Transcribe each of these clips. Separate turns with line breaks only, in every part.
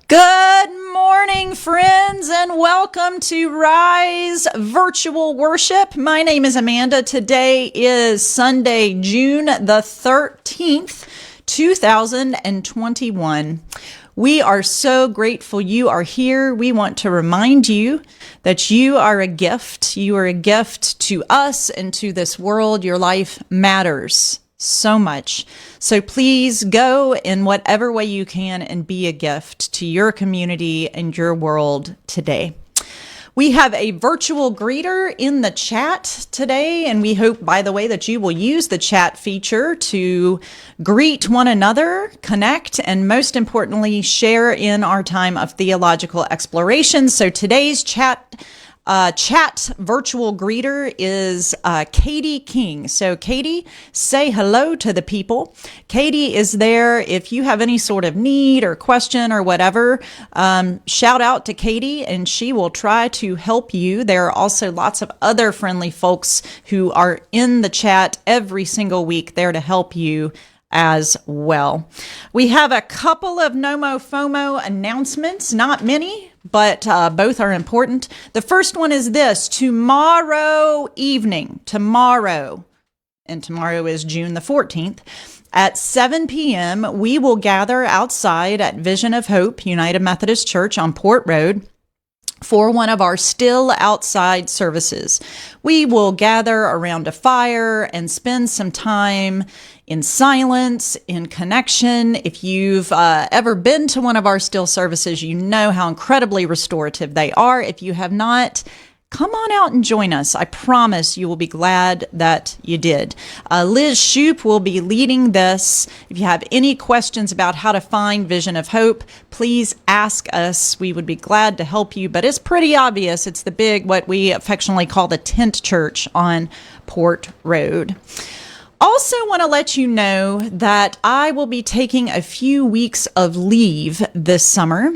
Good morning, friends, and welcome to Rise Virtual Worship. My name is Amanda. Today is Sunday, June the 13th, 2021. We are so grateful you are here. We want to remind you that you are a gift. You are a gift to us and to this world. Your life matters so much. So please go in whatever way you can and be a gift to your community and your world today. We have a virtual greeter in the chat today, and we hope, by the way, that you will use the chat feature to greet one another, connect, and most importantly, share in our time of theological exploration. So today's chat virtual greeter is Katie King. So Katie, say hello to the people. Katie is there if you have any sort of need or question or whatever. Shout out to Katie and she will try to help you. There are also lots of other friendly folks who are in the chat every single week there to help you as well. We have a couple of NoMoFoMo announcements, not many, but both are important. The first one is this: tomorrow evening, and tomorrow is June the 14th, at 7 p.m., we will gather outside at Vision of Hope United Methodist Church on Port Road for one of our still outside services. We will gather around a fire and spend some time in silence, in connection. If you've ever been to one of our still services, you know how incredibly restorative they are. If you have not, come on out and join us. I promise you will be glad that you did. Liz Shoup will be leading this. If you have any questions about how to find Vision of Hope, please ask us. We would be glad to help you, but it's pretty obvious. It's the big, what we affectionately call the tent church on Port Road. Also want to let you know that I will be taking a few weeks of leave this summer.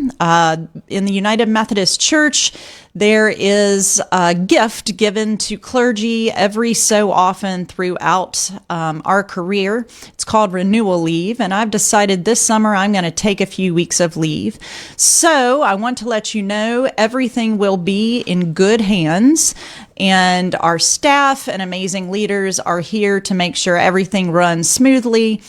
In the United Methodist Church, there is a gift given to clergy every so often throughout our career. It's called renewal leave, and I've decided this summer I'm going to take a few weeks of leave. So I want to let you know everything will be in good hands, and our staff and amazing leaders are here to make sure everything runs smoothly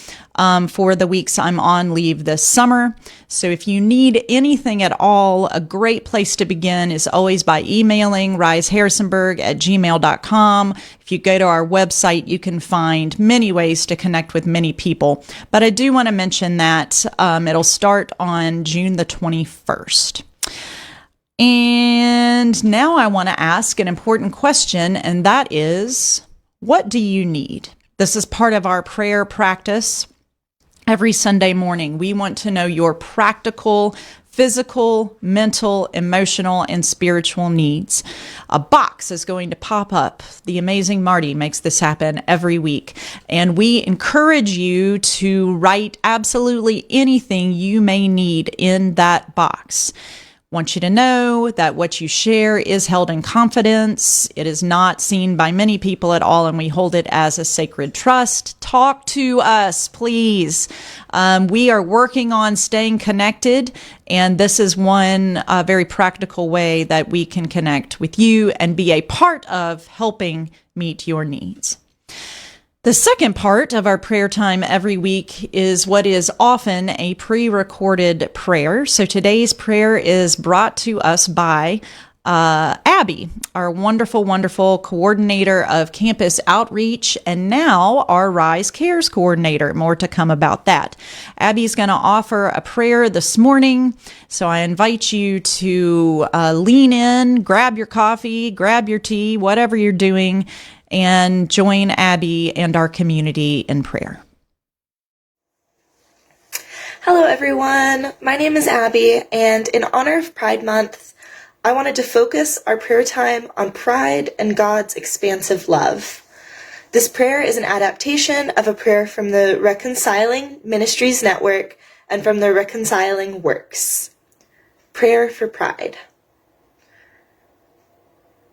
for the weeks I'm on leave this summer. So if you need anything at all, a great place to begin is always by emailing riseharrisonburg@gmail.com. If you go to our website, you can find many ways to connect with many people. But I do want to mention that it'll start on June the 21st. And now I want to ask an important question, and that is, what do you need? This is part of our prayer practice. Every Sunday morning, we want to know your practical, physical, mental, emotional, and spiritual needs. A box is going to pop up. The amazing Marty makes this happen every week. And we encourage you to write absolutely anything you may need in that box. Want you to know that what you share is held in confidence. It is not seen by many people at all, and we hold it as a sacred trust. Talk to us, please. We are working on staying connected, and this is one very practical way that we can connect with you and be a part of helping meet your needs. The second part of our prayer time every week is what is often a pre-recorded prayer. So today's prayer is brought to us by Abby, our wonderful, wonderful coordinator of campus outreach, and now our Rise Cares coordinator. More to come about that. Abby's going to offer a prayer this morning, so I invite you to lean in, grab your coffee, grab your tea, whatever you're doing, and join Abby and our community in prayer.
Hello everyone, my name is Abby, and in honor of Pride Month, I wanted to focus our prayer time on pride and God's expansive love. This prayer is an adaptation of a prayer from the Reconciling Ministries Network and from the Reconciling Works. Prayer for Pride.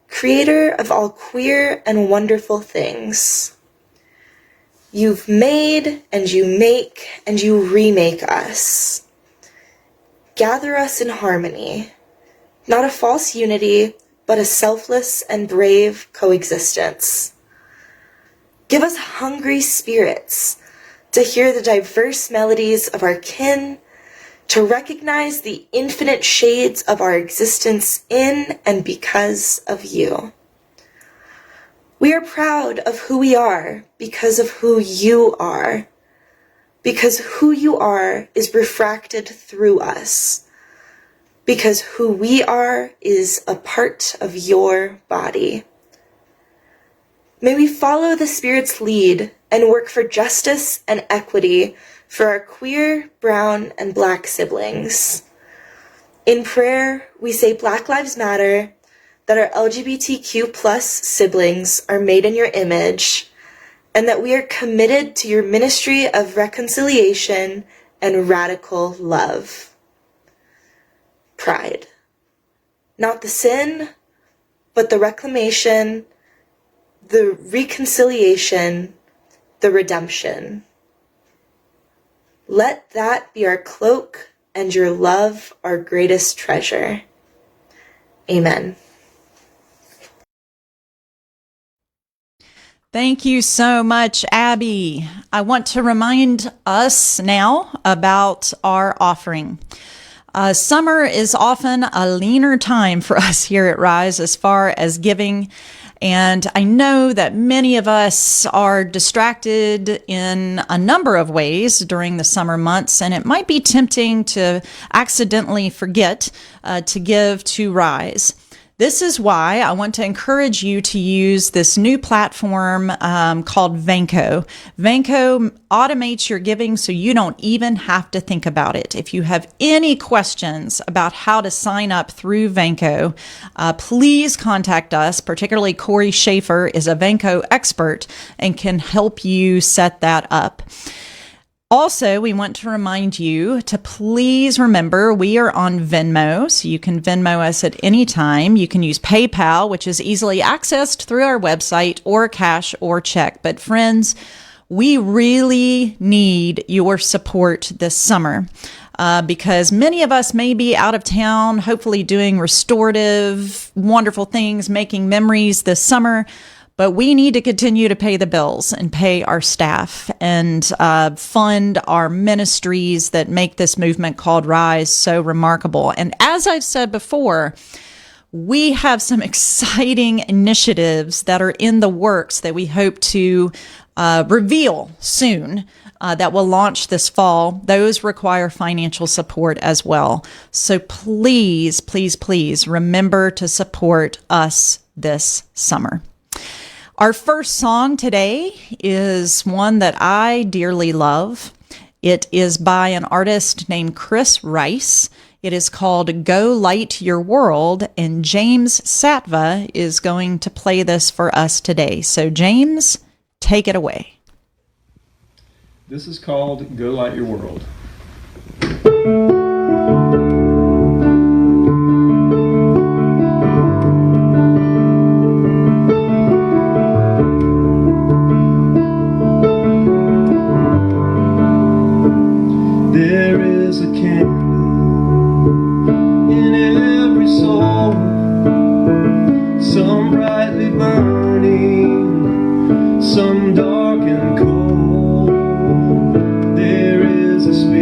Creator of all queer and wonderful things, you've made and you make and you remake us. gather us in harmony, not a false unity, but a selfless and brave coexistence. Give us hungry spirits to hear the diverse melodies of our kin, to recognize the infinite shades of our existence in and because of you. We are proud of who we are because of who you are, because who you are is refracted through us, because who we are is a part of your body. May we follow the Spirit's lead and work for justice and equity for our queer, brown, and Black siblings. In prayer, we say Black Lives Matter, that our LGBTQ+ siblings are made in your image, and that we are committed to your ministry of reconciliation and radical love. Pride. Not the sin, but the reclamation, the reconciliation, the redemption. Let that be our cloak and your love our greatest treasure. Amen.
Thank you so much, Abby. I want to remind us now about our offering. Summer is often a leaner time for us here at Rise as far as giving. And I know that many of us are distracted in a number of ways during the summer months, and it might be tempting to accidentally forget to give to Rise. This is why I want to encourage you to use this new platform called Vanco. Vanco automates your giving so you don't even have to think about it. If you have any questions about how to sign up through Vanco, please contact us. Particularly Corey Schaefer is a Vanco expert and can help you set that up. Also, we want to remind you to please remember we are on Venmo, so you can Venmo us at any time. You can use PayPal, which is easily accessed through our website, or cash or check. But friends, we really need your support this summer because many of us may be out of town, hopefully doing restorative, wonderful things, making memories this summer. But we need to continue to pay the bills and pay our staff and fund our ministries that make this movement called Rise so remarkable. And as I've said before, we have some exciting initiatives that are in the works that we hope to reveal soon that will launch this fall. Those require financial support as well. So please, please, please remember to support us this summer. Our first song today is one that I dearly love. It is by an artist named Chris Rice. It is called Go Light Your World, and James Satva is going to play this for us today. So James, take it away.
This is called Go Light Your World. There is a candle in every soul, some brightly burning, some dark and cold. There is a spirit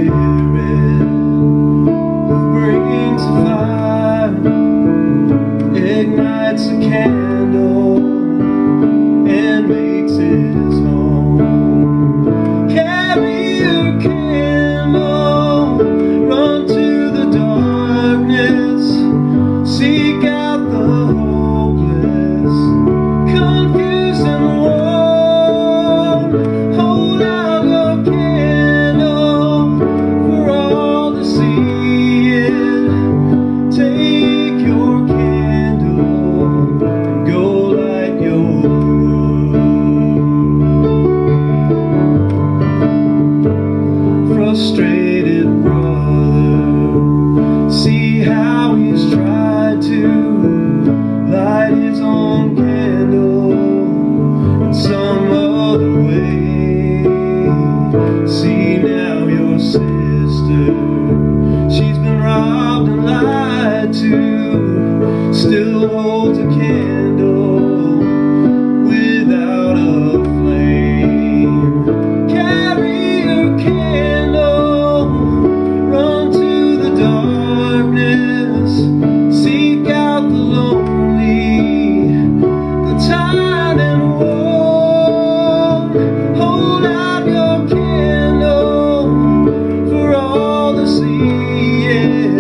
see it.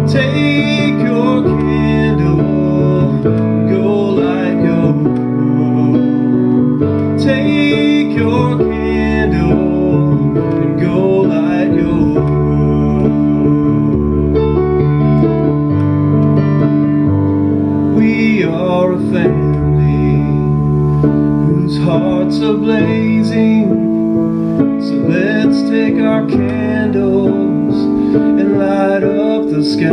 Take your candle, go light your world. Take your candle and go light your world. We are a family whose hearts are blazing. So let's take our candles and light up the sky,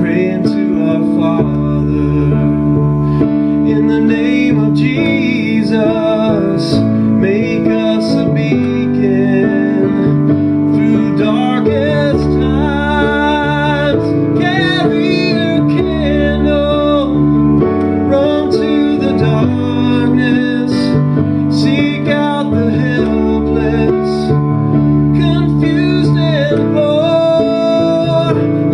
praying to our Father. In the name of Jesus, make us a beacon through darkest times. Carry your candle, run to the darkness, seek out the helpless, confused and poor.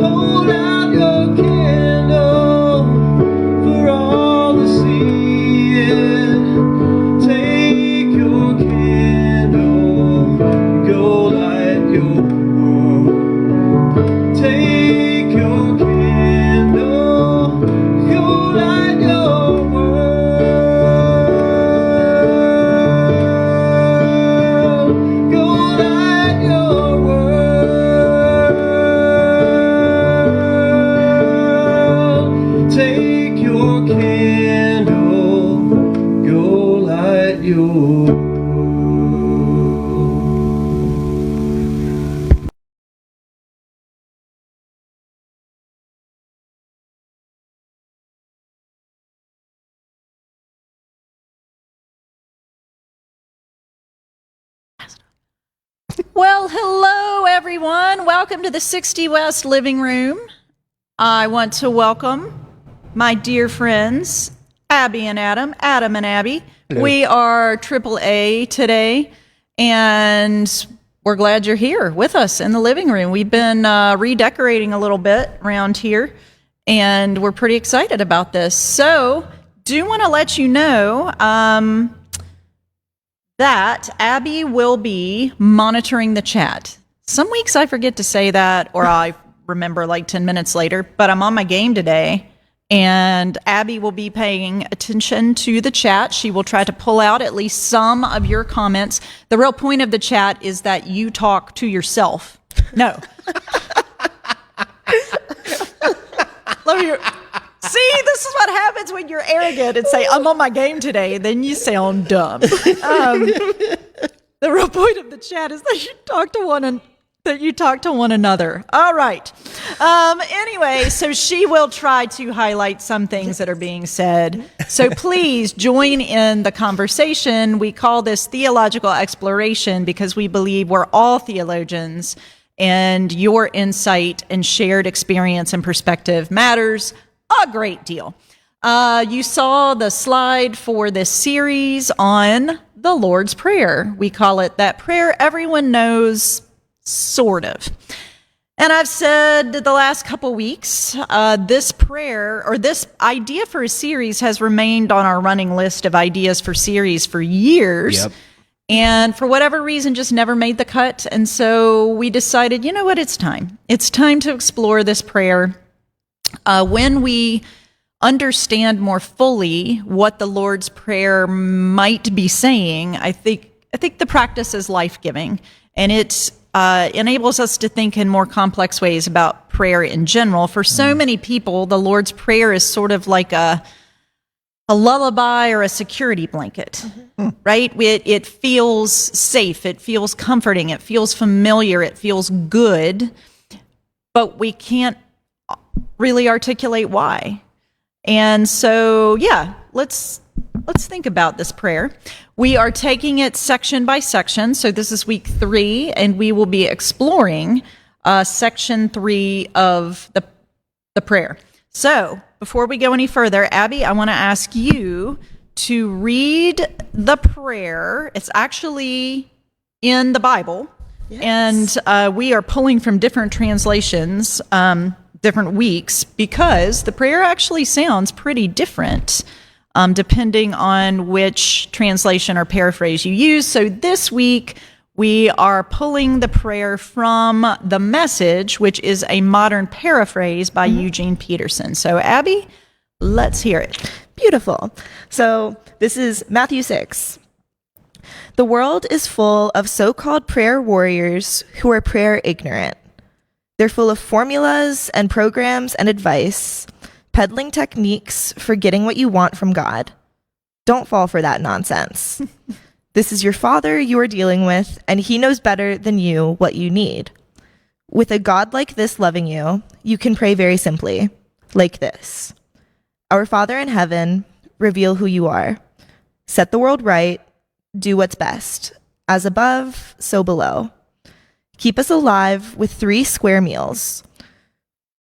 Hold out your candle for all to see it. Take your candle, go light your world. Take your candle, go light your world. Go light your world. Take your candle, go light your world.
Well, hello, everyone. Welcome to the 60 West Living Room. I want to welcome my dear friends, Abby and Adam and Abby. We are AAA today, and we're glad you're here with us in the living room. We've been redecorating a little bit around here, and we're pretty excited about this. So, do want to let you know that Abby will be monitoring the chat. Some weeks I forget to say that, or I remember like 10 minutes later, but I'm on my game today, and Abby will be paying attention to the chat. She will try to pull out at least some of your comments. The real point of the chat is that you talk to yourself. No. Let me see, this is what happens when you're arrogant and say, I'm on my game today, and then you sound dumb. The real point of the chat is that you talk to one another. All right. Anyway, so she will try to highlight some things that are being said. So please join in the conversation. We call this theological exploration because we believe we're all theologians, and your insight and shared experience and perspective matters a great deal. You saw the slide for this series on the Lord's Prayer. We call it that prayer everyone knows, sort of. And I've said the last couple weeks, this prayer or this idea for a series has remained on our running list of ideas for series for years.
Yep.
And for whatever reason, just never made the cut. And so we decided, you know what, it's time. It's time to explore this prayer. When we understand more fully what the Lord's Prayer might be saying, I think the practice is life-giving, and it enables us to think in more complex ways about prayer in general. For so many people, the Lord's Prayer is sort of like a lullaby or a security blanket, right? It feels safe, it feels comforting, it feels familiar, it feels good, but we can't really articulate why. And so, yeah, let's think about this prayer. We are taking it section by section. So this is week 3, and we will be exploring section 3 of the prayer. So before we go any further, Abby, I want to ask you to read the prayer. It's actually in the Bible. Yes. And we are pulling from different translations, different weeks, because the prayer actually sounds pretty different depending on which translation or paraphrase you use. So this week, We are pulling the prayer from The Message, which is a modern paraphrase by Eugene Peterson. So, Abby, let's hear it.
Beautiful. So this is Matthew 6. The world is full of so-called prayer warriors who are prayer ignorant. They're full of formulas and programs and advice, peddling techniques for getting what you want from God. Don't fall for that nonsense. This is your Father you are dealing with, and he knows better than you what you need. With a God like this loving you, you can pray very simply, like this. Our Father in heaven, reveal who you are. Set the world right. Do what's best. As above, so below. Keep us alive with 3 square meals.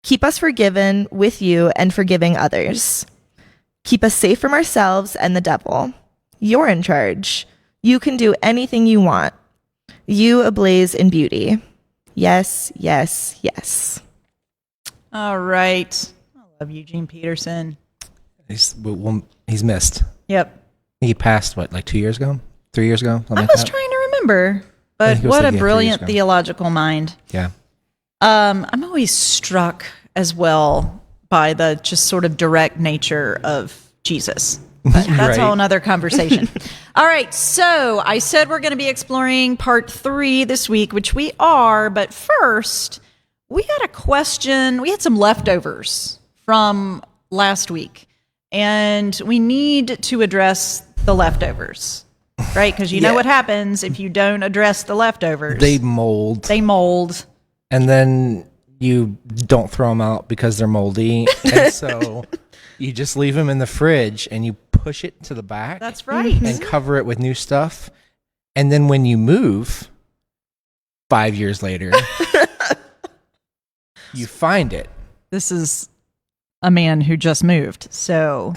Keep us forgiven with you and forgiving others. Keep us safe from ourselves and the devil. You're in charge. You can do anything you want. You ablaze in beauty. Yes, yes, yes.
All right. I love Eugene Peterson.
He's missed.
Yep.
He passed, what, like 2 years ago? 3 years ago?
I was trying to remember,
I
but
think it was
what
like,
a
3 years
brilliant
ago.
theological mind.
Yeah.
I'm always struck as well by the just sort of direct nature of Jesus. But that's
Right.
a whole other conversation. All right, so I said we're going to be exploring part 3 this week, which we are. But first, we had a question. We had some leftovers from last week, and we need to address the leftovers, right? Because you know
Yeah.
what happens if you don't address the leftovers.
They mold.
They mold.
And then you don't throw them out because they're moldy. And so you just leave them in the fridge and you push it to the back.
That's right.
And cover it with new stuff. And then when you move 5 years later, you find it.
This is a man who just moved, so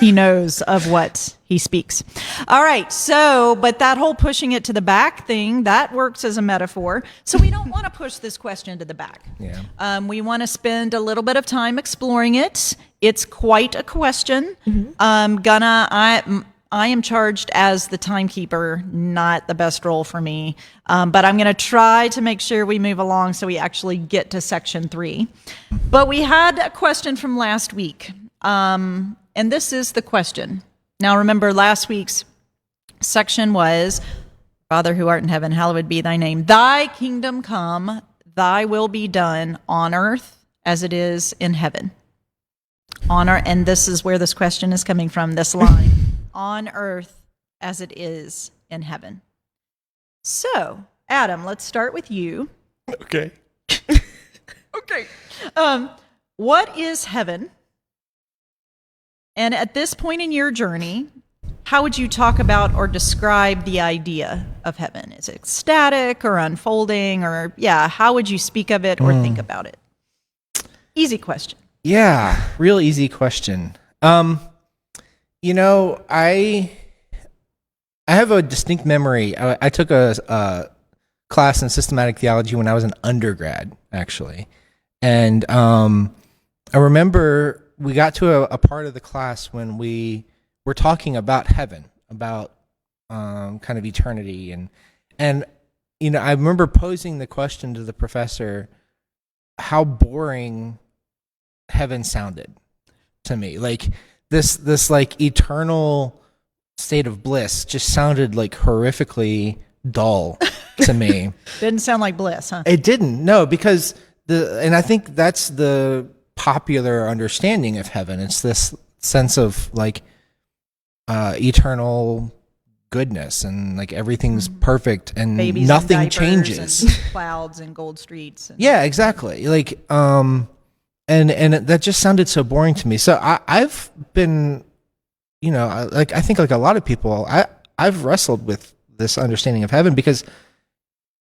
he knows of what he speaks. All right, so, but that whole pushing it to the back thing, that works as a metaphor. So we don't want to push this question to the back.
Yeah.
We want to spend a little bit of time exploring it. It's quite a question. I am charged as the timekeeper, not the best role for me. But I'm going to try to make sure we move along so we actually get to section 3. But we had a question from last week. And this is the question. Now, remember, last week's section was, Father who art in heaven, hallowed be thy name. Thy kingdom come, thy will be done on earth as it is in heaven. And this is where this question is coming from, this line. On earth as it is in heaven. So, Adam, let's start with you.
Okay.
Okay. What is heaven? And at this point in your journey, how would you talk about or describe the idea of heaven? Is it static or unfolding, or how would you speak of it or think about it? Easy question.
Yeah, real easy question. You know, I have a distinct memory. I took a class in systematic theology when I was an undergrad, actually. And I remember we got to a part of the class when we were talking about heaven, about kind of eternity. And you know, I remember posing the question to the professor, how boring heaven sounded to me. Like this like eternal state of bliss just sounded like horrifically dull to me.
Didn't sound like bliss, huh?
It didn't, no, because and I think that's the popular understanding of heaven. It's this sense of like eternal goodness and like everything's perfect and
Babies
nothing
in diapers
changes.
and clouds and gold streets. And
Yeah, exactly. Like, and that just sounded so boring to me. So I've been, you know, I think like a lot of people, I've wrestled with this understanding of heaven because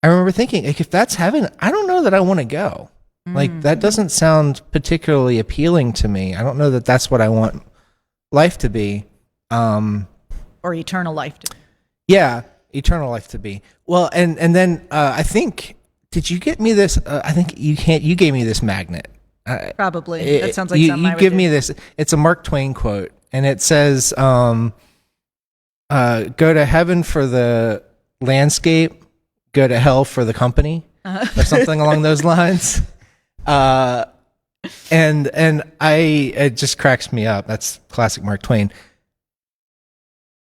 I remember thinking, like, if that's heaven, I don't know that I want to go. Like, that doesn't sound particularly appealing to me. I don't know that that's what I want life to be.
or eternal life.
Yeah, eternal life to be. Well, and then I think, did you get me this? I think you gave me this magnet.
Probably. That sounds like something I
you
would
give
do.
me this. It's a Mark Twain quote, and it says, "Go to heaven for the landscape, go to hell for the company or something along those lines. And it just cracks me up. That's classic Mark Twain.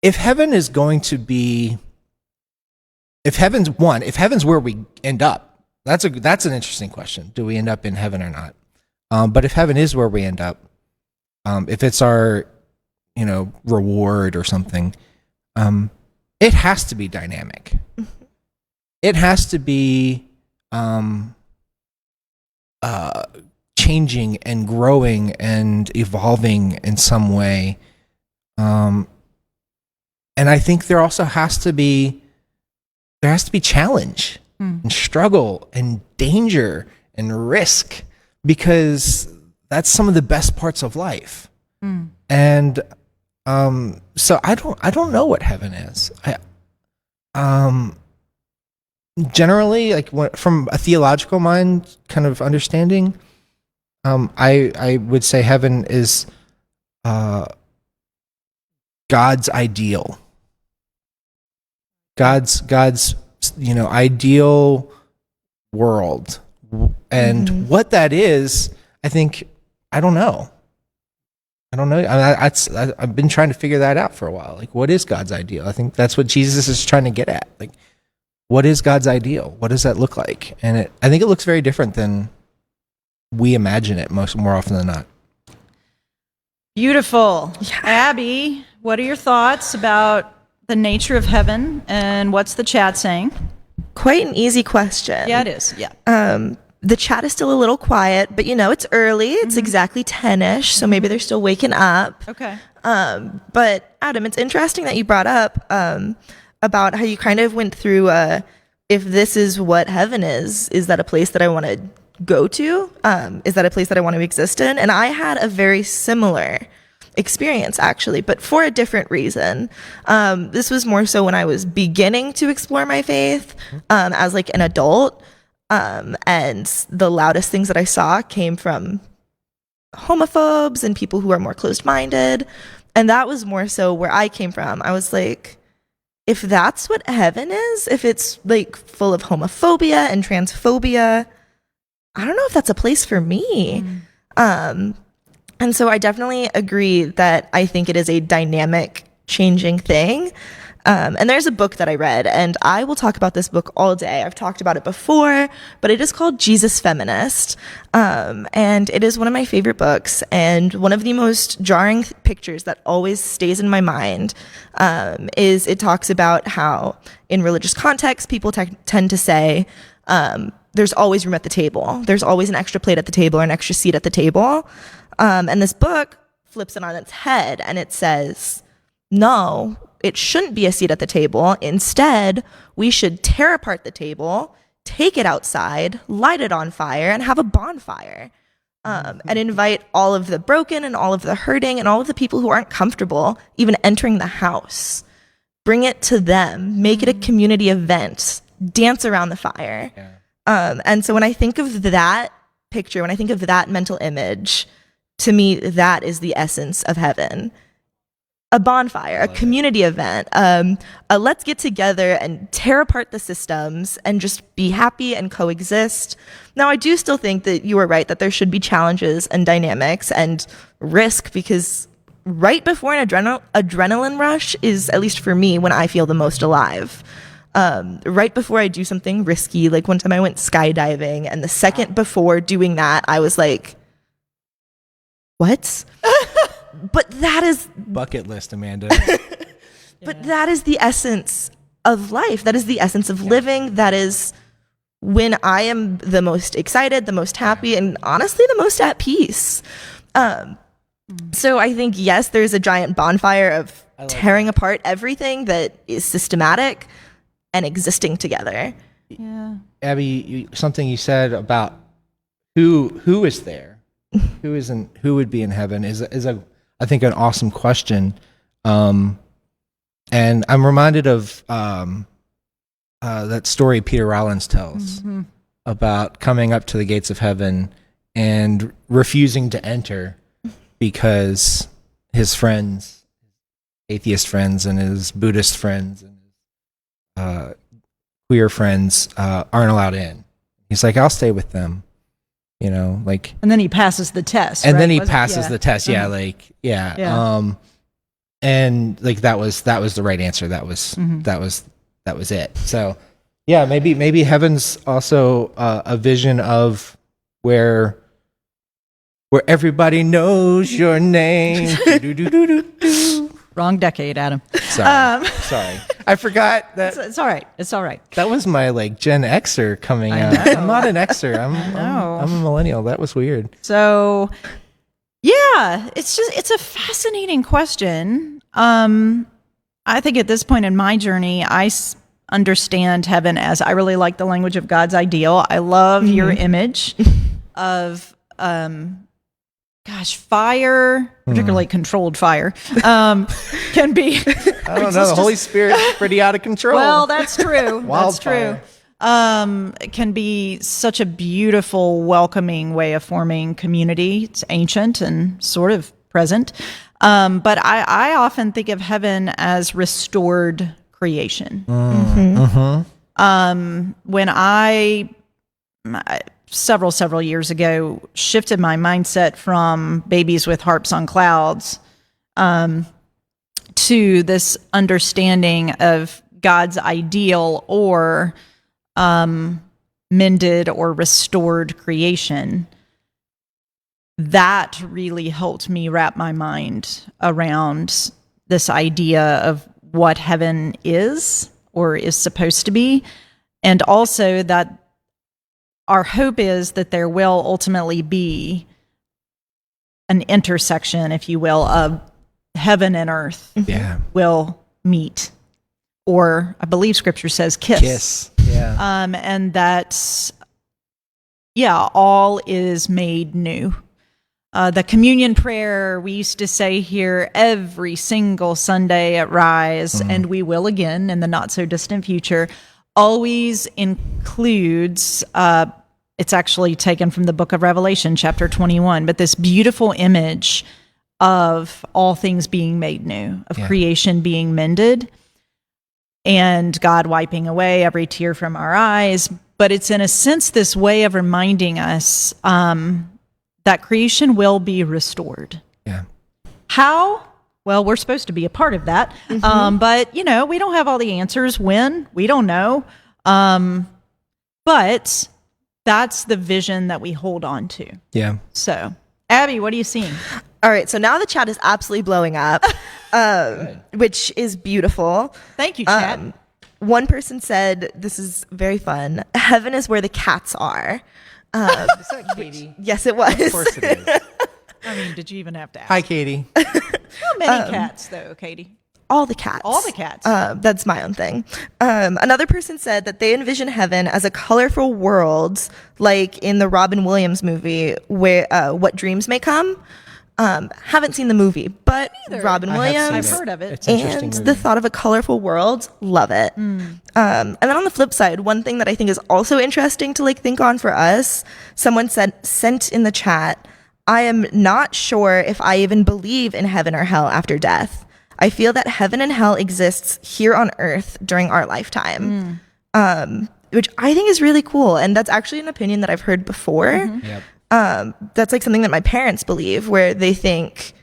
If heaven is going to be, if heaven's where we end up, that's an interesting question. Do we end up in heaven or not? But if heaven is where we end up, if it's our, reward or something, it has to be dynamic. It has to be changing and growing and evolving in some way. And I think there also has to be challenge and struggle and danger and risk, because that's some of the best parts of life. And so I don't know what heaven is. Generally, like from a theological mind kind of understanding, I would say heaven is God's ideal. God's ideal world. And what that is, I don't know. I've been trying to figure that out for a while. Like, what is God's ideal? I think that's what Jesus is trying to get at. Like, what is God's ideal? What does that look like? And I think it looks very different than we imagine it more often than not.
Beautiful. Abby, what are your thoughts about the nature of heaven, and what's the chat saying?
Quite an easy question.
Yeah, it is. Yeah.
The chat is still a little quiet, but it's early. It's exactly 10-ish, so maybe they're still waking up.
Okay.
But Adam, it's interesting that you brought up about how you kind of went through if this is what heaven is that a place that I want to go to? Is that a place that I want to exist in? And I had a very similar experience, actually, but for a different reason. This was more so when I was beginning to explore my faith as like an adult. And the loudest things that I saw came from homophobes and people who are more closed-minded. And that was more so where I came from. I was like, if that's what heaven is, if it's like full of homophobia and transphobia, I don't know if that's a place for me. And so I definitely agree that I think it is a dynamic, changing thing. And there's a book that I read, and I will talk about this book all day. I've talked about it before, but it is called Jesus Feminist. And it is one of my favorite books, and one of the most jarring pictures that always stays in my mind is it talks about how in religious contexts, people tend to say, there's always room at the table. There's always an extra plate at the table or an extra seat at the table. And this book flips it on its head, and it says, no, it shouldn't be a seat at the table. Instead, we should tear apart the table, take it outside, light it on fire, and have a bonfire. And invite all of the broken and all of the hurting and all of the people who aren't comfortable even entering the house. Bring it to them. Make it a community event. Dance around the fire. Yeah. And so when I think of that picture, when I think of that mental image, to me, that is the essence of heaven. A bonfire, a community event, let's get together and tear apart the systems and just be happy and coexist. Now, I do still think that you are right, that there should be challenges and dynamics and risk, because right before an adrenaline rush is, at least for me, when I feel the most alive. Right before I do something risky, like one time I went skydiving, and the second before doing that, I was like, what? But that is
bucket list, Amanda.
But that is the essence of life. That is the essence of living. That is when I am the most excited, the most happy, and honestly, the most at peace. So I think, yes, there's a giant bonfire of tearing apart everything that is systematic and existing together.
Yeah.
Abby, something you said about who is there, who would be in heaven is I think an awesome question. And I'm reminded of that story Peter Rollins tells about coming up to the gates of heaven and refusing to enter because his friends, atheist friends and his Buddhist friends and queer friends aren't allowed in. He's like, I'll stay with them, you know, like,
And then he passes the test.
and
right?
then he
Wasn't-
passes
yeah.
the test. Yeah.
Mhm.
Like, yeah.
Yeah.
And like, that was the right answer. That was it. So yeah, maybe heaven's also a vision of where everybody knows your name. Do-do-do-do-do.
Wrong decade, Adam.
Sorry. I forgot that.
It's all right. It's all right.
That was my like Gen Xer coming
I
out.
know.
I'm not an Xer.
know.
I'm a millennial. That was weird.
So, yeah, it's a fascinating question. I think at this point in my journey, understand heaven as I really like the language of God's ideal. I love your image of, fire, particularly controlled fire, can be.
I don't know. The Holy Spirit's pretty out of control.
Well, that's true. That's
Wildfire.
true. It can be such a beautiful, welcoming way of forming community. It's ancient and sort of present. But I often think of heaven as restored creation. When I several years ago shifted my mindset from babies with harps on clouds to this understanding of God's ideal or mended or restored creation, that really helped me wrap my mind around this idea of what heaven is or is supposed to be, and also that our hope is that there will ultimately be an intersection, if you will, of heaven and earth
Yeah.
will meet, or I believe Scripture says
Kiss. Yeah.
and that, all is made new. The communion prayer we used to say here every single Sunday at Rise, and we will again in the not so distant future, always includes, it's actually taken from the book of Revelation, chapter 21, but this beautiful image of all things being made new, of creation being mended, and God wiping away every tear from our eyes. But it's in a sense this way of reminding us that creation will be restored.
Yeah.
How? Well, we're supposed to be a part of that. But, we don't have all the answers. When? We don't know. But that's the vision that we hold on to.
Yeah.
So, Abby, what are you seeing?
All right, so now the chat is absolutely blowing up, which is beautiful.
Thank you, Chad.
One person said, this is very fun, heaven is where the cats are.
Is that Katie?
Yes, it was.
Of course it is.
I mean, did you even have to ask?
Hi, Katie.
How many cats, though, Katie?
All the cats.
All the cats.
That's my own thing. Another person said that they envision heaven as a colorful world, like in the Robin Williams movie, where What Dreams May Come. Haven't seen the movie, but Robin
I have
Williams.
seen
I've
it.
heard of it.
It's an interesting
And
movie.
the thought of a colorful world, love it. And then on the flip side, one thing that I think is also interesting to think on for us, someone sent in the chat, I am not sure if I even believe in heaven or hell after death. I feel that heaven and hell exists here on earth during our lifetime, which I think is really cool. And that's actually an opinion that I've heard before.
Yep.
That's something that my parents believe, where they think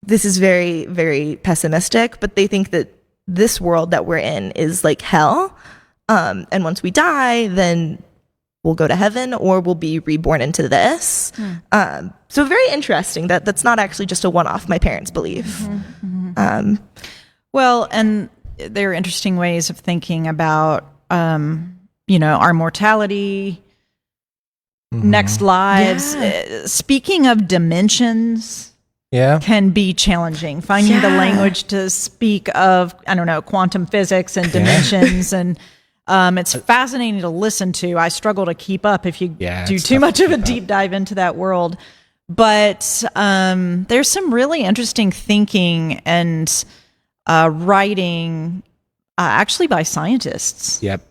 this is very, very pessimistic, but they think that this world that we're in is like hell. And once we die, then we'll go to heaven or we'll be reborn into this. So very interesting that that's not actually just a one-off, my parents believe.
Well, and there are interesting ways of thinking about, our mortality, next lives. Speaking of dimensions,
Yeah.
can be challenging. Finding the language to speak of, quantum physics and dimensions. And it's fascinating to listen to. I struggle to keep up if you do
it's
too
tough
much
to
of a
keep
deep dive into that world. But there's some really interesting thinking and writing, actually by scientists.
Yep.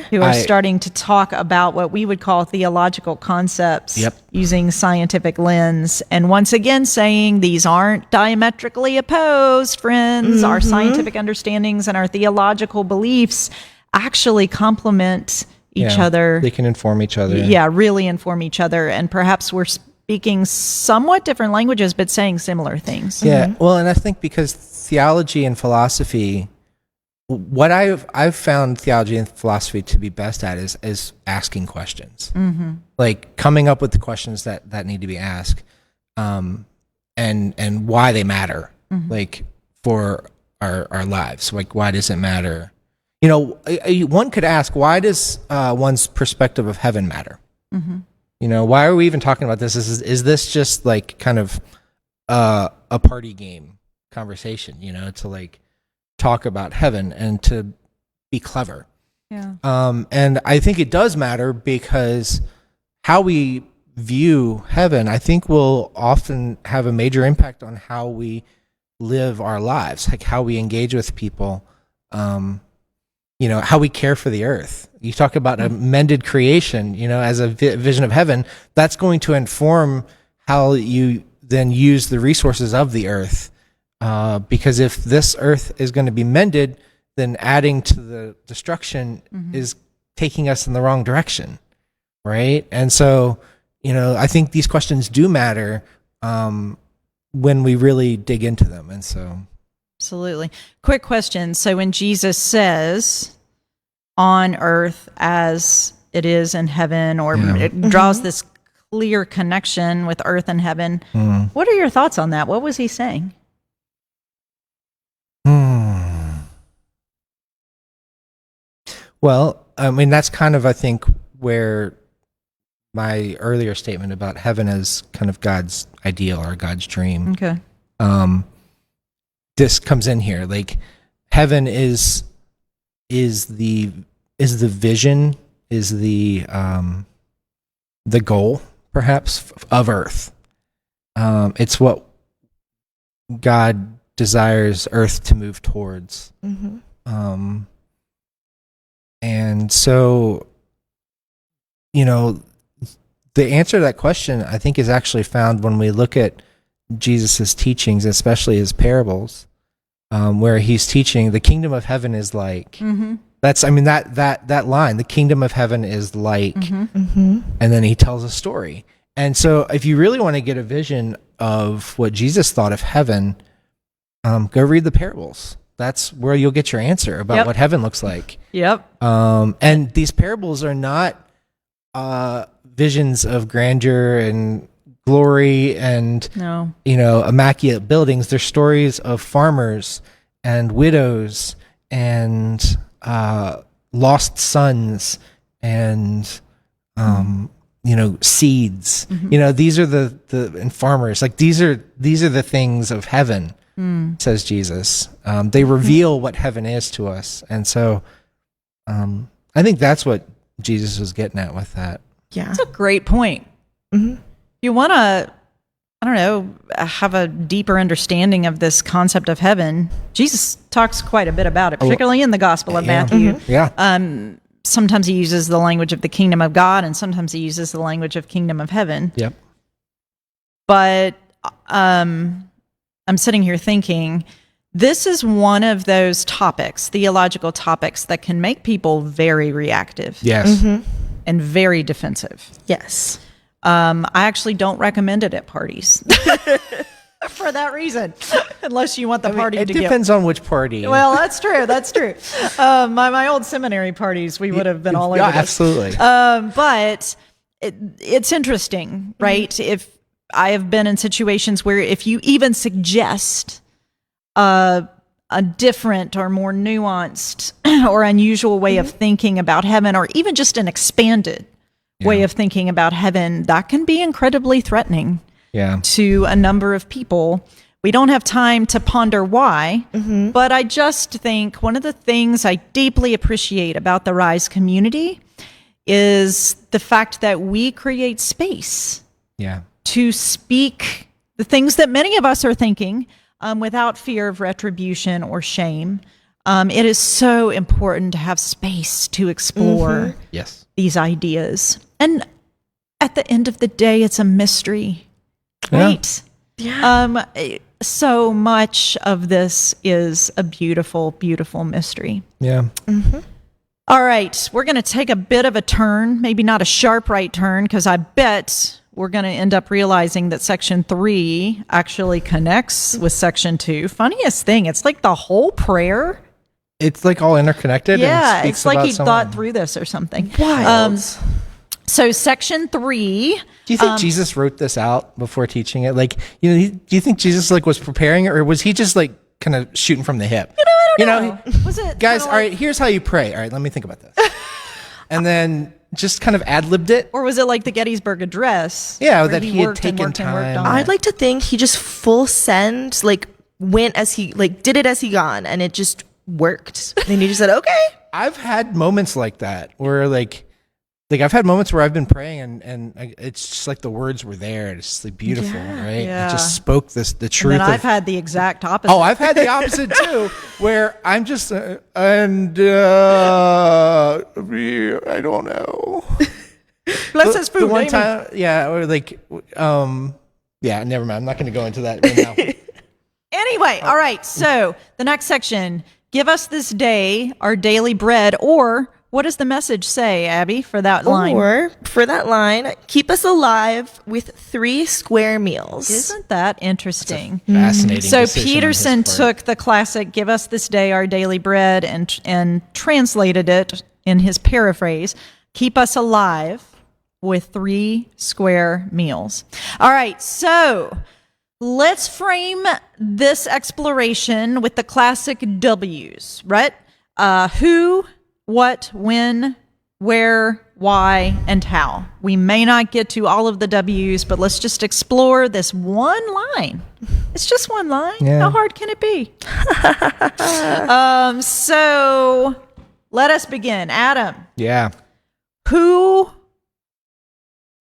Who are starting to talk about what we would call theological concepts using scientific lens. And once again, saying these aren't diametrically opposed, friends. Our scientific understandings and our theological beliefs actually complement each
Yeah.
other.
They can inform each other.
Yeah, really inform each other. And perhaps we're speaking somewhat different languages, but saying similar things.
Yeah. Well, and I think because theology and philosophy, what I've found theology and philosophy to be best at is asking questions, like coming up with the questions that need to be asked, and why they matter, like for our lives. Like, why does it matter? You know, one could ask, why does one's perspective of heaven matter? You know, why are we even talking about this? Is this just like kind of a party game conversation? You know, to like talk about heaven and to be clever.
Yeah.
And I think it does matter because how we view heaven, I think, will often have a major impact on how we live our lives, like how we engage with people, you know, how we care for the earth. You talk about a mended creation, you know, as a vision of heaven, that's going to inform how you then use the resources of the earth. Because if this earth is going to be mended, then adding to the destruction is taking us in the wrong direction, right? And so, you know, I think these questions do matter when we really dig into them. And so,
Absolutely. Quick question. So when Jesus says on earth as it is in heaven, or it draws this clear connection with earth and heaven, what are your thoughts on that? What was he saying?
Well, I mean, that's kind of, I think, where my earlier statement about heaven as kind of God's ideal or God's dream,
Okay.
this comes in here. Like, heaven is the vision, is the goal, perhaps, of earth. It's what God desires earth to move towards. And so, you know, the answer to that question, I think, is actually found when we look at Jesus's teachings, especially his parables, where he's teaching the kingdom of heaven is like. That's, I mean, that line, the kingdom of heaven is like, and then he tells a story. And so, if you really want to get a vision of what Jesus thought of heaven, go read the parables. That's where you'll get your answer about what heaven looks like.
Yep.
And these parables are not visions of grandeur and glory and
No.
you know, immaculate buildings. They're stories of farmers and widows and lost sons and you know, seeds. You know, these are the and farmers. Like, these are the things of heaven. Says Jesus. They reveal what heaven is to us. And so I think that's what Jesus was getting at with that.
Yeah.
That's a great point. You want to, I don't know, have a deeper understanding of this concept of heaven. Jesus talks quite a bit about it, particularly in the Gospel of Matthew.
Yeah.
Sometimes he uses the language of the kingdom of God, and sometimes he uses the language of kingdom of heaven.
Yep.
But I'm sitting here thinking, this is one of those topics, theological topics, that can make people very reactive
Yes.
and very defensive.
Yes.
I actually don't recommend it at parties for that reason, unless you want the party
It
to
depends on which party.
Well, that's true. That's true. My old seminary parties, we would have been all over
yeah,
this.
absolutely.
But it's interesting, right? If I have been in situations where if you even suggest a different or more nuanced or unusual way of thinking about heaven, or even just an expanded way of thinking about heaven, that can be incredibly threatening
Yeah.
to a number of people. We don't have time to ponder why, but I just think one of the things I deeply appreciate about the Rise community is the fact that we create space
Yeah.
to speak the things that many of us are thinking without fear of retribution or shame. It is so important to have space to explore
Yes.
these ideas. And at the end of the day, it's a mystery,
Yeah.
right? Yeah. So much of this is a beautiful, beautiful mystery.
Yeah.
All right, we're going to take a bit of a turn, maybe not a sharp right turn, because I bet we're going to end up realizing that section 3 actually connects with section 2. Funniest thing, it's like the whole prayer.
It's like all interconnected.
Yeah,
and speaks
it's like
about
he
someone.
thought through this or something.
Wild.
So section 3,
Do you think Jesus wrote this out before teaching it? Like, you know, do you think Jesus like was preparing it, or was he just like kind of shooting from the hip? You know,
was it
guys,
kinda
all right, here's how you pray. All right, let me think about this. And then just kind of ad-libbed it.
or was it like the Gettysburg Address?
Yeah,
where
that he had
worked and
taken
worked and worked
time.
on
I'd
it?
like to think he just full send, like went as he like did it as he gone, and it just worked. And he just said, "Okay."
I've had moments like that where like I've had moments where I've been praying and it's just like the words were there. It's just like beautiful, right?
Yeah.
It just spoke the
And
truth.
then I've
of,
had the exact opposite.
oh, I've had the opposite too, where I'm just I don't know.
Bless his food.
The one
amen.
time, yeah, or like, yeah, never mind. I'm not going to go into that right now.
Anyway, all right. So the next section, give us this day our daily bread, or what does the message say, Abby, for that line?
Or for that line, keep us alive with 3 square meals.
Isn't that interesting?
Fascinating.
So
decision on his
Peterson
part.
took the classic "Give us this day our daily bread" and translated it in his paraphrase, "Keep us alive with 3 square meals." All right, so let's frame this exploration with the classic W's, right? Who, what, when, where, why, and how. We may not get to all of the W's, but let's just explore this one line. It's just one line.
Yeah.
How hard can it be? So let us begin. Adam,
Yeah.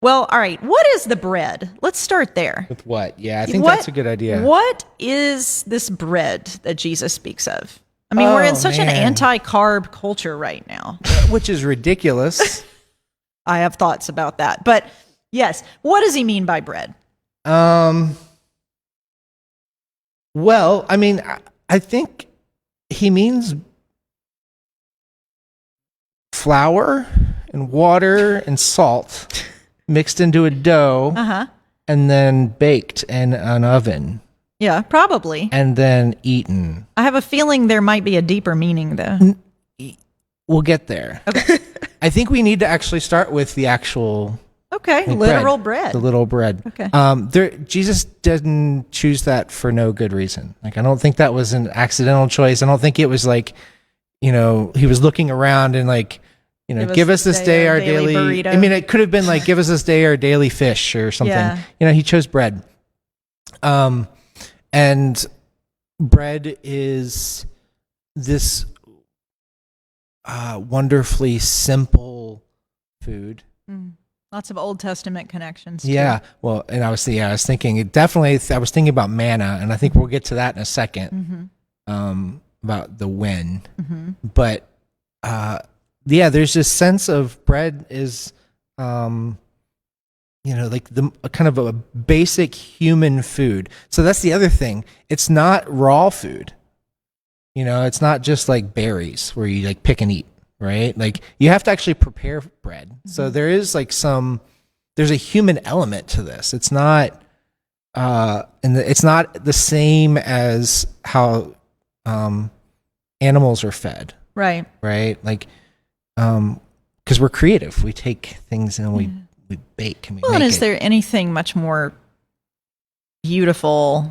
well, all right. What is the bread? Let's start there.
With what? Yeah, I think that's a good idea.
What is this bread that Jesus speaks of? I mean, we're in
Oh,
such an
man.
anti-carb culture right now.
Which is ridiculous.
I have thoughts about that. But yes, what does he mean by bread?
Well, I mean, I think he means flour and water and salt mixed into a dough
Uh-huh.
and then baked in an oven
Yeah, probably.
and then eaten.
I have a feeling there might be a deeper meaning, though.
We'll get there. Okay. I think we need to actually start with the actual
Okay,
like,
literal bread.
The little bread.
Okay.
Jesus didn't choose that for no good reason. Like, I don't think that was an accidental choice. I don't think it was like, you know, he was looking around and like, you know, give us this day our daily.
burrito.
I mean, it could have been like, give us this day our daily fish or something.
Yeah.
You know, he chose bread. And bread is this wonderfully simple food.
Lots of Old Testament connections. too.
Yeah. Well, and I was thinking it definitely. I was thinking about manna, and I think we'll get to that in a second. About the when, but yeah, there's this sense of bread is, you know, like the kind of a basic human food. So that's the other thing. It's not raw food. You know, it's not just like berries where you like pick and eat. Right? Like you have to actually prepare bread. So there is like there's a human element to this. It's not, it's not the same as how, animals are fed,
Right.
right? Like, cause we're creative. We take things and we bake and we
Well,
make
and is
it.
there anything much more beautiful?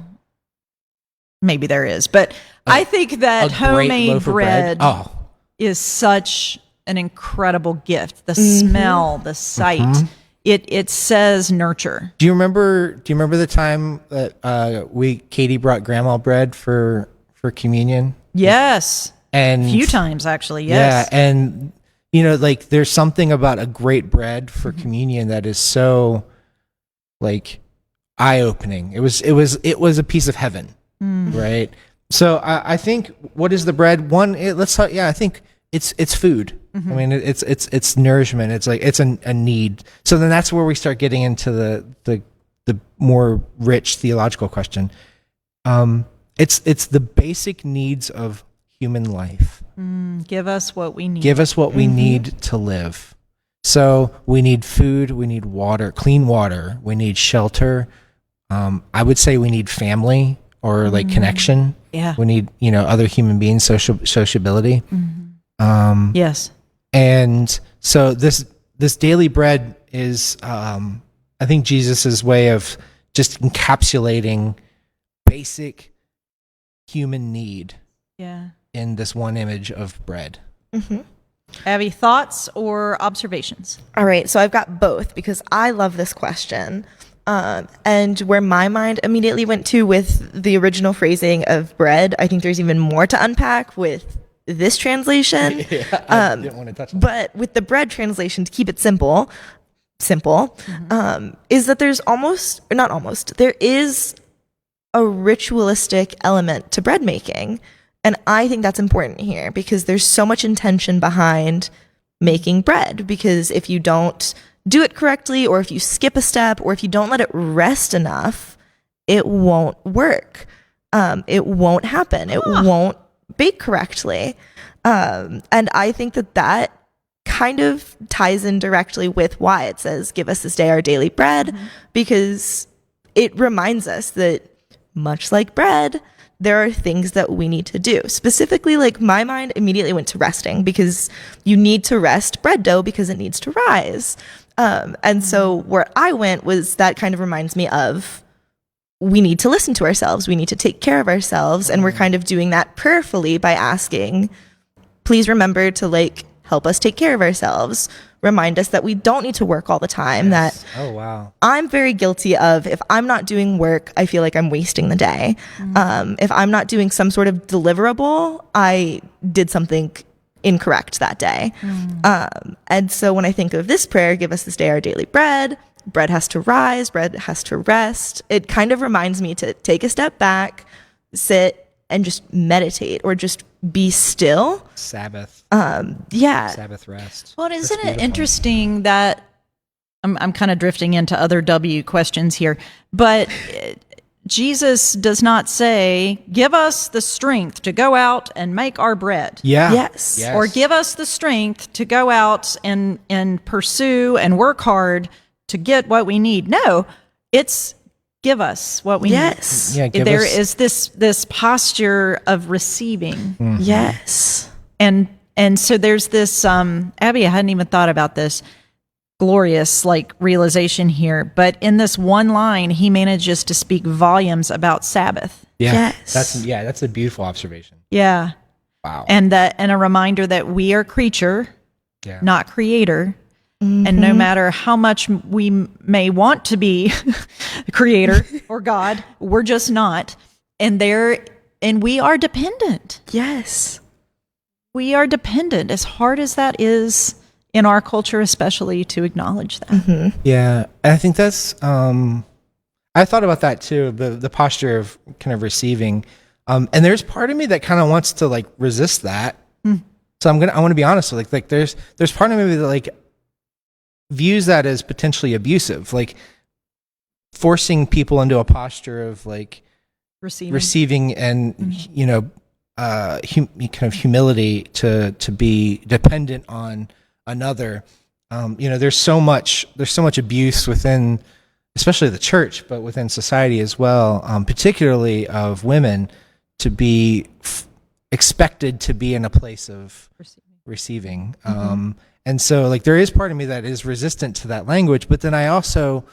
Maybe there is, but I think that
a great
homemade
loaf of
bread
Oh,
is such an incredible gift. The smell, the sight. It says nurture.
do you remember the time that, Katie brought grandma bread for communion?
Yes.
And
A few times actually, yes.
Yeah, and you know, like there's something about a great bread for communion that is so like eye-opening. It was a piece of heaven, right? So I think what is the bread? Let's talk. Yeah, I think it's food. I mean, it's nourishment. It's like it's a need. So then that's where we start getting into the more rich theological question. It's the basic needs of human life.
Give us what we need.
Give us what we need to live. So we need food, we need water, clean water, we need shelter. I would say we need family or like connection.
Yeah.
We need, other human beings, sociability.
Yes.
And so this daily bread is, I think, Jesus's way of just encapsulating basic human need
Yeah.
in this one image of bread.
Abby, thoughts or observations?
All right, so I've got both because I love this question. And where my mind immediately went to with the original phrasing of bread, I think there's even more to unpack with this translation.
I didn't want to touch that.
But with the bread translation, to keep it simple, is that there is a ritualistic element to bread making. And I think that's important here because there's so much intention behind making bread. Because if you don't do it correctly, or if you skip a step, or if you don't let it rest enough, it won't work. It won't happen. It won't bake correctly. And I think that kind of ties in directly with why it says, give us this day our daily bread, because it reminds us that much like bread, there are things that we need to do. Specifically, like my mind immediately went to resting because you need to rest bread dough because it needs to rise. And so where I went was that kind of reminds me of we need to listen to ourselves. We need to take care of ourselves. And we're kind of doing that prayerfully by asking, please remember to help us take care of ourselves. Remind us that we don't need to work all the time. That
Oh, wow.
I'm very guilty of, if I'm not doing work, I feel like I'm wasting the day. If I'm not doing some sort of deliverable, I did something incorrect that day. And so when I think of this prayer, give us this day our daily bread, bread has to rise, bread has to rest. It kind of reminds me to take a step back, sit and just meditate or just be still.
Sabbath.
Yeah.
Sabbath rest.
Well,
That's
isn't it
beautiful.
interesting that I'm kind of drifting into other W questions here, but Jesus does not say, give us the strength to go out and make our bread.
Yeah.
Yes.
Or give us the strength to go out and pursue and work hard to get what we need. No, it's give us what we
Yes.
Yeah,
need.
give
There
us-
is this posture of receiving.
Yes.
And so there's this, Abby, I hadn't even thought about this glorious realization here, but in this one line, he manages to speak volumes about Sabbath.
Yeah.
Yes.
That's a beautiful observation.
Yeah.
Wow.
And a reminder that we are creature,
Yeah.
not creator. And no matter how much we may want to be the creator or God, we're just not. And we are dependent.
Yes.
We are dependent, as hard as that is in our culture, especially, to acknowledge that.
Yeah, I think that's. I thought about that too. The posture of kind of receiving, and there's part of me that kind of wants to resist that. So I want to be honest with there's part of me that views that as potentially abusive, forcing people into a posture of receiving and kind of humility to be dependent on another. There's so much abuse within, especially the church, but within society as well, particularly of women to be expected to be in a place of receiving. And so there is part of me that is resistant to that language, but then I also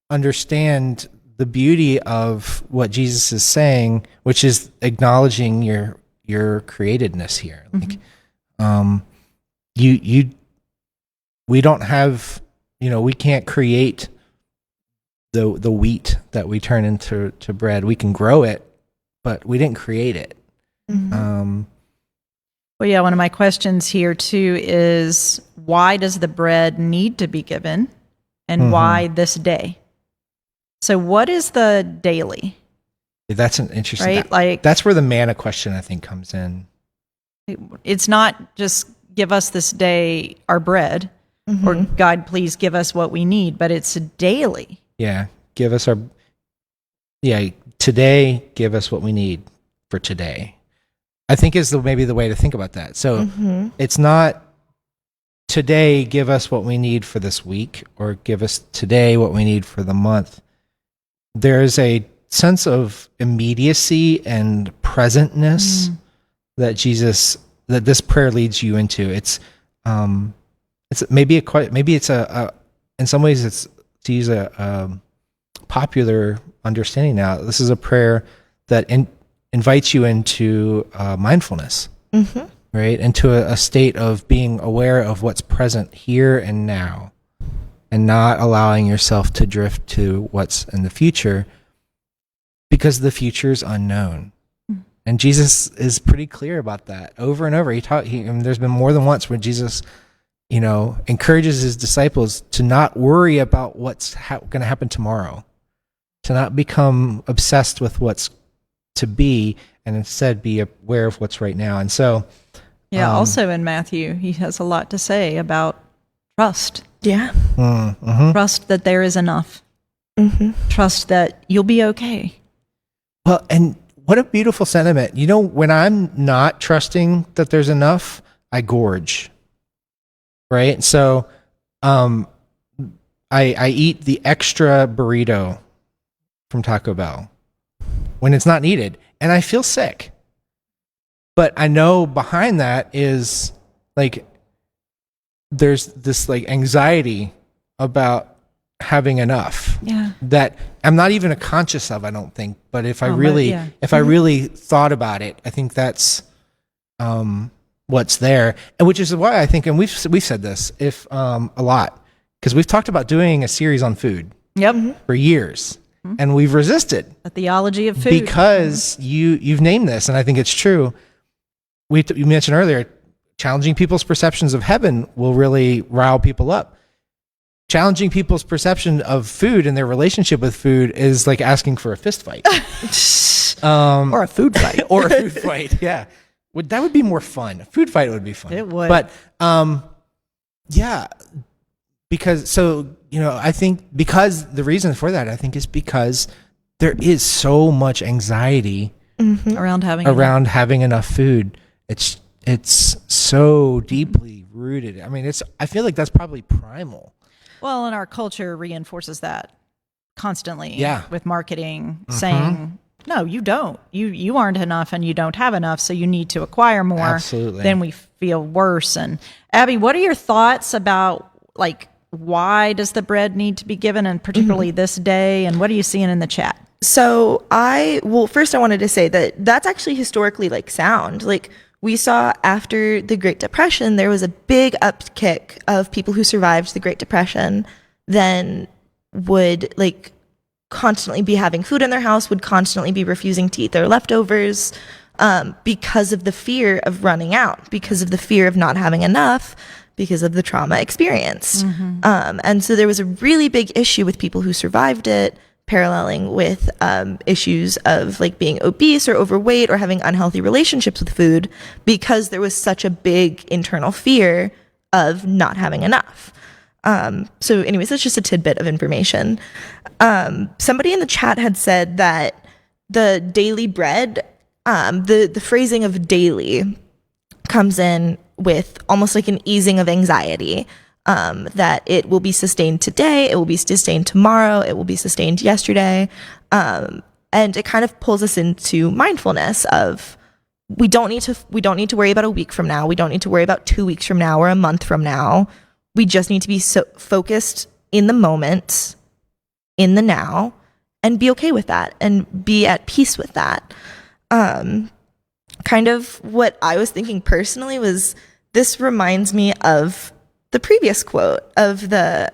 understand the beauty of what Jesus is saying, which is acknowledging your createdness here. We don't have, we can't create the wheat that we turn into bread. We can grow it, but we didn't create it.
Well, yeah, one of my questions here too is, why does the bread need to be given, and why this day? So what is the daily?
That's an interesting,
Right?
that's where the manna question, I think, comes in.
It's not just give us this day our bread, or God, please give us what we need, but it's daily.
Yeah. Give us today, give us what we need for today. I think is maybe the way to think about that. So it's not today give us what we need for this week, or give us today what we need for the month. There's a sense of immediacy and presentness that this prayer leads you into. It's in some ways it's, to use a popular understanding now, this is a prayer that invites you into mindfulness, right? Into a state of being aware of what's present here and now, and not allowing yourself to drift to what's in the future, because the future is unknown. And Jesus is pretty clear about that over and over. There's been more than once where Jesus, encourages his disciples to not worry about what's going to happen tomorrow, to not become obsessed with what's to be, and instead be aware of what's right now. And so,
also in Matthew, he has a lot to say about trust.
Yeah.
Trust that there is enough. Trust that you'll be okay.
Well, and what a beautiful sentiment. When I'm not trusting that there's enough, I gorge. Right? So I eat the extra burrito from Taco Bell when it's not needed, and I feel sick. But I know behind that is there's this anxiety about having enough.
Yeah.
That I'm not even conscious of, I don't think. But if I really thought about it, I think that's what's there, and which is why I think, and we've said this a lot, because we've talked about doing a series on food for years, and we've resisted
The theology of food.
because you've named this, and I think it's true. You mentioned earlier, challenging people's perceptions of heaven will really rile people up. Challenging people's perception of food and their relationship with food is like asking for a fist fight.
Or a food fight.
Or a food fight, yeah. That would be more fun. A food fight would be fun.
It would.
But, because, I think because the reason for that, I think, is because there is so much anxiety
around
having enough food. It's so deeply rooted. I mean, I feel like that's probably primal.
Well, and our culture reinforces that constantly.
Yeah.
With marketing saying, no, you don't. You aren't enough, and you don't have enough, so you need to acquire more.
Absolutely.
Then we feel worse. And Abby, what are your thoughts about why does the bread need to be given, and particularly this day? And what are you seeing in the chat?
So first I wanted to say that that's actually historically sound. We saw after the Great Depression, there was a big upkick of people who survived the Great Depression, then would constantly be having food in their house, would constantly be refusing to eat their leftovers because of the fear of running out, because of the fear of not having enough, because of the trauma experienced. And so there was a really big issue with people who survived it, paralleling with issues of being obese or overweight or having unhealthy relationships with food, because there was such a big internal fear of not having enough. So anyways, that's just a tidbit of information. Somebody in the chat had said that the daily bread, the phrasing of daily comes in with almost an easing of anxiety. That it will be sustained today, it will be sustained tomorrow, it will be sustained yesterday. And it kind of pulls us into mindfulness of we don't need to worry about a week from now. We don't need to worry about 2 weeks from now or a month from now. We just need to be so focused in the moment, in the now, and be okay with that and be at peace with that. Kind of what I was thinking personally was, this reminds me of the previous quote of the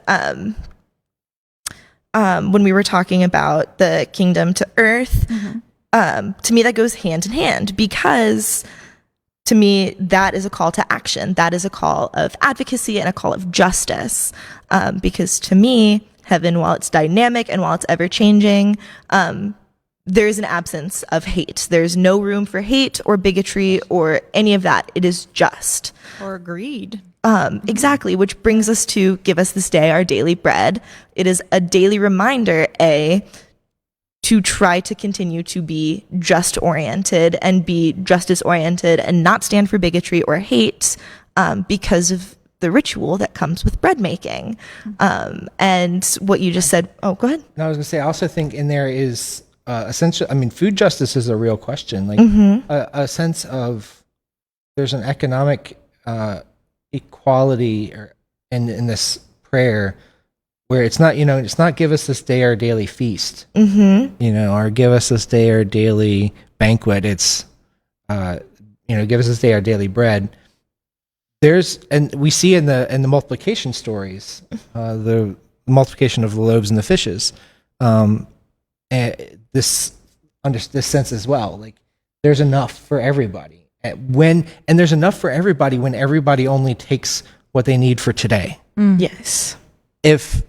when we were talking about the kingdom to earth. To me, that goes hand in hand, because to me, that is a call to action. That is a call of advocacy and a call of justice. Because to me, heaven, while it's dynamic and while it's ever changing, there is an absence of hate. There's no room for hate or bigotry or any of that. It is just.
Or greed.
Exactly, which brings us to give us this day our daily bread. It is a daily reminder, to try to continue to be just oriented and be justice oriented and not stand for bigotry or hate because of the ritual that comes with bread making. And what you just said, oh, go ahead.
And I was going to say, I also think in there is essential. I mean, food justice is a real question. Like a sense of there's an economic equality in this prayer where it's not, it's not give us this day our daily feast, or give us this day our daily banquet. It's, give us this day our daily bread. And we see in the multiplication stories, the multiplication of the loaves and the fishes, this sense as well. Like there's enough for everybody. And there's enough for everybody when everybody only takes what they need for today.
Yes.
If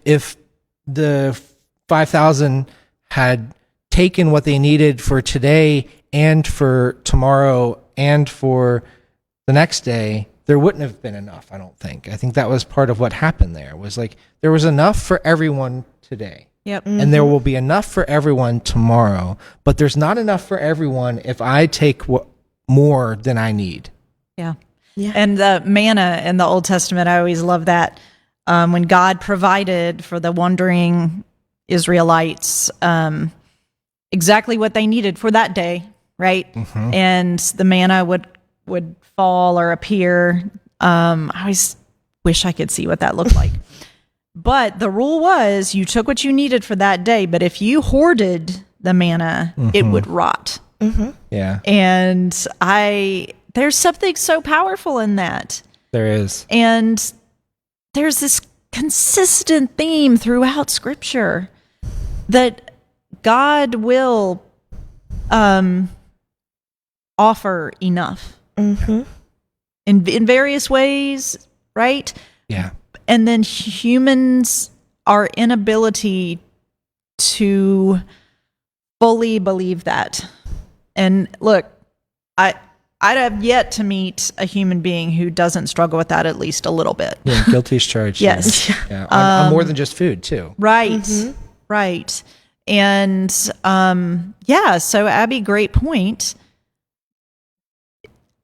the 5,000 had taken what they needed for today and for tomorrow and for the next day, there wouldn't have been enough, I don't think. I think that was part of what happened there, was like there was enough for everyone today.
Yep.
And there will be enough for everyone tomorrow, but there's not enough for everyone if I take more than I need.
Yeah.
Yeah.
And the manna in the Old Testament, I always love that. When God provided for the wandering Israelites exactly what they needed for that day, right? And the manna would fall or appear. I always wish I could see what that looked like. But the rule was you took what you needed for that day, but if you hoarded the manna, it would rot.
Yeah,
And there's something so powerful in that.
there is.
And there's this consistent theme throughout Scripture that God will offer enough in various ways, right?
Yeah.
And then humans, our inability to fully believe that. And look, I'd have yet to meet a human being who doesn't struggle with that at least a little bit.
Yeah, guilty as charged.
Yes.
Yeah. On more than just food, too.
Right. Right. And so Abby, great point.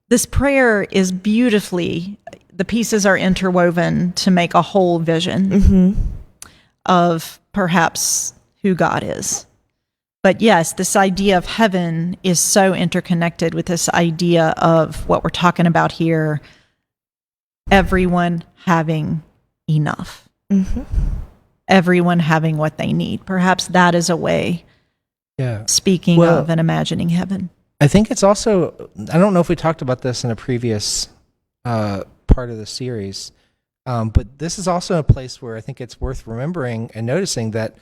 This prayer is beautifully, the pieces are interwoven to make a whole vision of perhaps who God is. But yes, this idea of heaven is so interconnected with this idea of what we're talking about here, everyone having enough. Everyone having what they need. Perhaps that is a way,
Yeah.
speaking
Well,
of and imagining heaven.
I think it's also, I don't know if we talked about this in a previous part of the series, but this is also a place where I think it's worth remembering and noticing that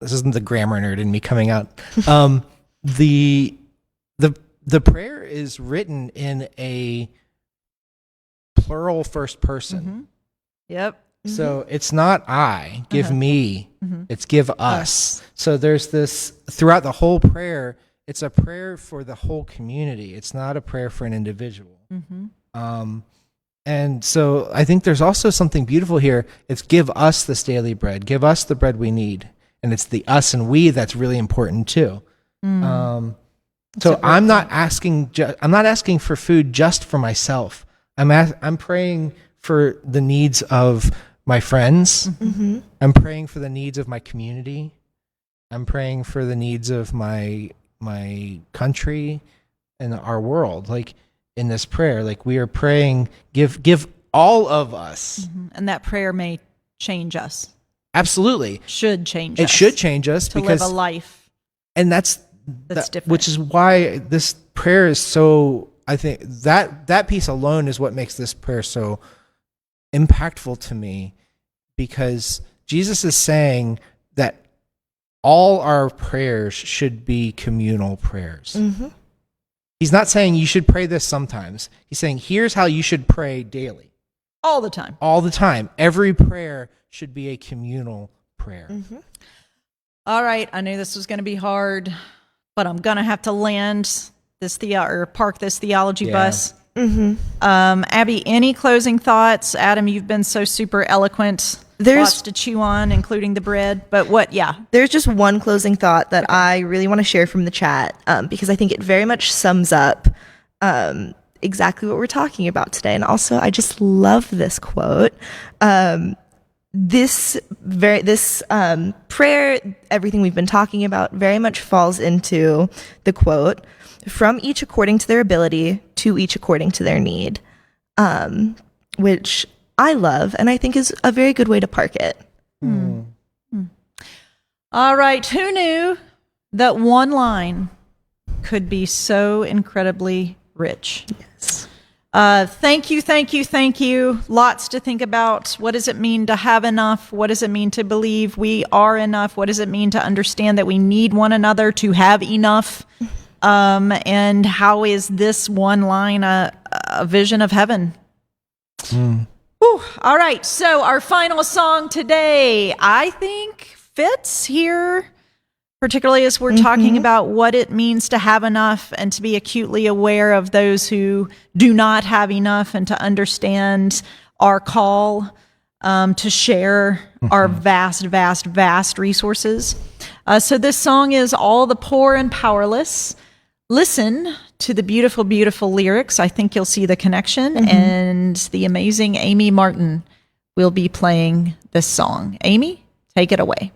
this isn't the grammar nerd in me coming out. The prayer is written in a plural first person.
Yep.
So it's not I, give me, it's give us. So there's this, throughout the whole prayer, it's a prayer for the whole community. It's not a prayer for an individual. And so I think there's also something beautiful here. It's give us this daily bread, give us the bread we need. And it's the us and we that's really important too. So I'm not asking for food just for myself. I'm praying for the needs of my friends. I'm praying for the needs of my community. I'm praying for the needs of my country and our world. Like in this prayer, like we are praying, give all of us.
And that prayer may change us.
Absolutely.
Should change
It
us.
should change us
to
because
live a life
and that's
different.
which is why this prayer is so, I think that piece alone is what makes this prayer so impactful to me, because Jesus is saying that all our prayers should be communal prayers. He's not saying you should pray this sometimes. He's saying here's how you should pray daily.
all the time.
All the time. Every prayer should be a communal prayer.
All right, I knew this was going to be hard, but I'm going to have to land this park this theology bus. Abby, any closing thoughts? Adam, you've been so super eloquent lots to chew on, including the bread. But
There's just one closing thought that I really want to share from the chat, because I think it very much sums up exactly what we're talking about today. And also, I just love this quote. This prayer, everything we've been talking about, very much falls into the quote, "From each according to their ability, to each according to their need," which I love, and I think is a very good way to park it.
All right, who knew that one line could be so incredibly rich?
Yes.
Thank you. Lots to think about. What does it mean to have enough? What does it mean to believe we are enough? What does it mean to understand that we need one another to have enough? And how is this one line a vision of heaven? Whew. All right, so our final song today, I think, fits here, particularly as we're talking about what it means to have enough and to be acutely aware of those who do not have enough, and to understand our call to share our vast resources. So this song is "All the Poor and Powerless." Listen to the beautiful lyrics. I think you'll see the connection, and the amazing Amy Martin will be playing this song. Amy, take it away.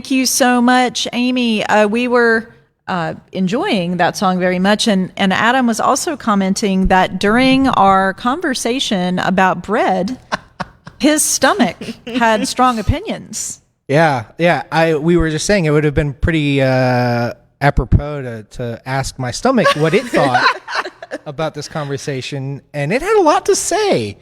Thank you so much, Amy. We were enjoying that song very much. And Adam was also commenting that during our conversation about bread, his stomach had strong opinions.
Yeah. We were just saying it would have been pretty apropos to ask my stomach what it thought about this conversation, and it had a lot to say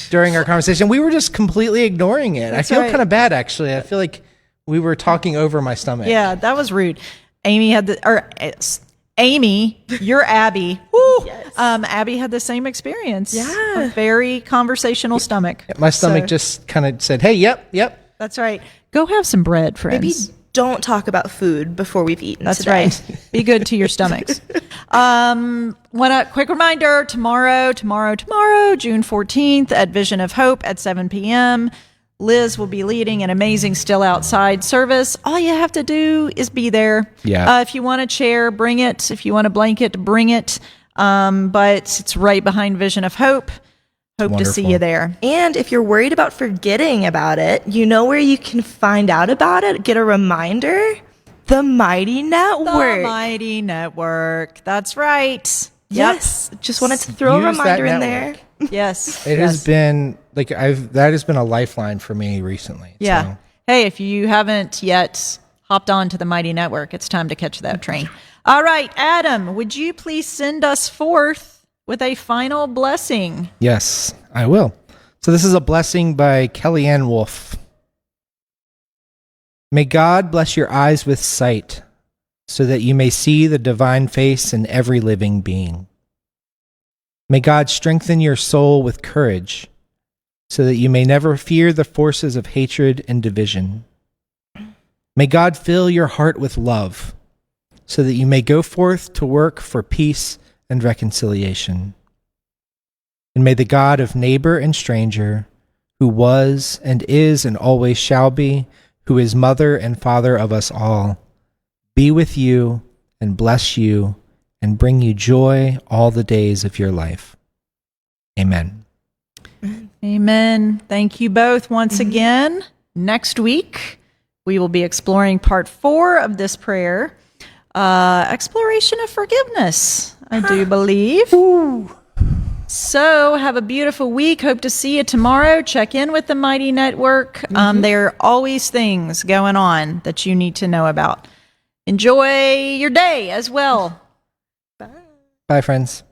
during our conversation. We were just completely ignoring it.
That's
I feel
right.
kind of bad, actually. I feel like we were talking over my stomach.
Yeah, that was rude. Amy had Amy, you're Abby. Woo! Abby had the same experience.
Yeah.
A very conversational stomach.
My stomach
So,
just kind of said, "Hey, yep."
That's right. Go have some bread, friends.
Maybe don't talk about food before we've eaten.
That's
today.
right. Be good to your stomachs. Quick reminder, tomorrow, June 14th at Vision of Hope at 7 p.m. Liz will be leading an amazing Still Outside service. All you have to do is be there.
Yeah.
If you want a chair, bring it. If you want a blanket, bring it. But it's right behind Vision of Hope. Hope to see
Wonderful.
you there.
And if you're worried about forgetting about it, you know where you can find out about it, get a reminder? The Mighty Network.
The Mighty Network. That's right.
Yes. Just wanted to throw a
Use that
reminder in
network.
there.
Yes.
It has been like that has been a lifeline for me recently.
Yeah.
So.
Hey, if you haven't yet hopped on to the Mighty Network, it's time to catch that train. All right, Adam, would you please send us forth with a final blessing?
Yes, I will. So this is a blessing by Kellyanne Wolf. May God bless your eyes with sight, so that you may see the divine face in every living being. May God strengthen your soul with courage, so that you may never fear the forces of hatred and division. May God fill your heart with love, so that you may go forth to work for peace and reconciliation. And may the God of neighbor and stranger, who was and is and always shall be, who is mother and father of us all, be with you and bless you and bring you joy all the days of your life. Amen.
Amen. Thank you both once again. Next week, we will be exploring part 4 of this prayer, exploration of forgiveness, I do believe. So have a beautiful week. Hope to see you tomorrow. Check in with the Mighty Network. There are always things going on that you need to know about. Enjoy your day as well.
Bye, friends.